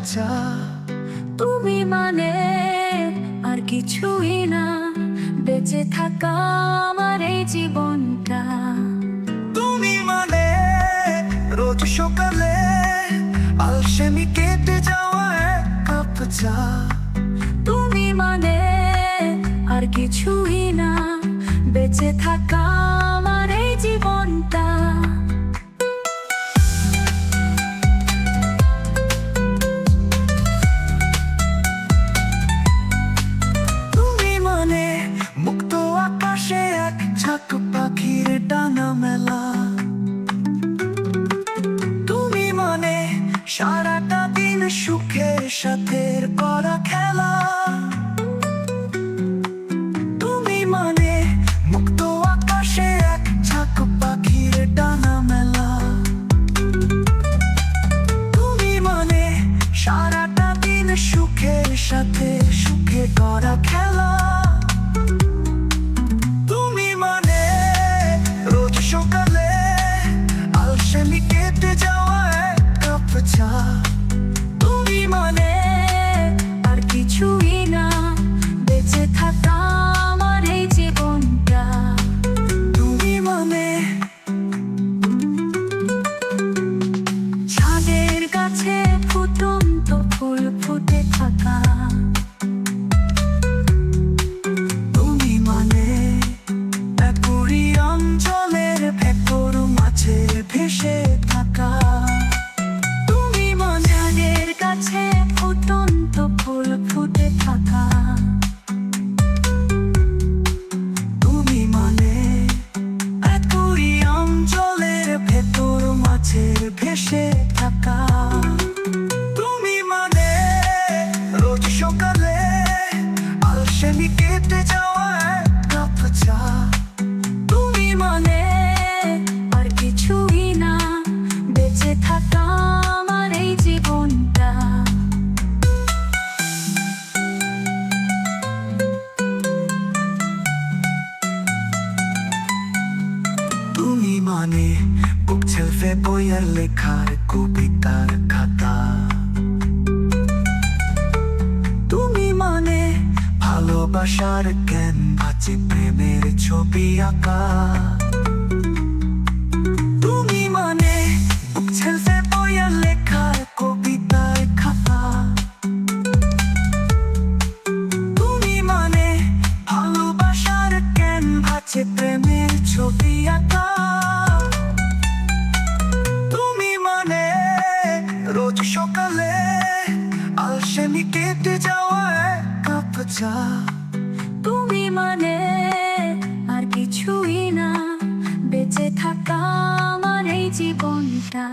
চা। তুমি মানে আর কিছুই না, বেঁচে থাকা আমার এই জীবনটা। তুমি মানে রোজ সকালে আলসেমি কেটে যাওয়া এক কাপ চা। তুমি মানে আর কিছুই না, বেঁচে থাকা আমার এই জীবনটা। তুমি মানে মুক্ত আকাশে এক ঝাঁক পাখির ডানা মেলা। তুমি মানে সারাটা দিন সুখের সাথে করা খেলা। তুমি মানে মুক্ত আকাশে এক ঝাঁক পাখির ডানা মেলা। তুমি মানে সারাটা দিন সুখের সাথে সুখে করা খেলা। তুমি মানে রোজ সকালে আলসেমি কেটে যাওয়া এক কাপ চা। তুমি মানে আর কিছুই না, বেঁচে থাকা আমার এই জীবনটা। তুমি মানে ছাদের কাছে ফুটন্ত ফুল ফুটে থাকা। তুমি মানে অ্যাকুয়ারিয়াম জলের ভেতর মাছে ভেসে থাকা। তুমি মানে ছাদের কাছে ফুটন্ত ফুল ফুটে থাকা। তুমি মানে অ্যাকুয়ারিয়াম জলের ভেতর মাছের ভেসে থাকা। তুমি মানে রোজ সকালে আলসেমি কেটে যাওয়া এক কাপ চা। তুমি মানে আর কিছুই না, বেঁচে থাকা আমার এই জীবনটা। তুমি মানে বুক ছেলফে বইয়ের লেখার কবিতার খাতা। তুমি মানে ভালোবাসার জ্ঞান আছে প্রেমের ছবি আঁকা। তুমি মানে বুক ছেলফে বইয়ের লেখার কবিতার খাতা। তুমি মানে ভালোবাসার জ্ঞান আছে প্রেমের ছবি আঁকা। তুমি মানে রোজ সকালে আলসেমি কেটে যাওয়া এক কাপ চা। তুমি মানে আর কিছুই না, বেঁচে থাকা আমার এই জীবনটা।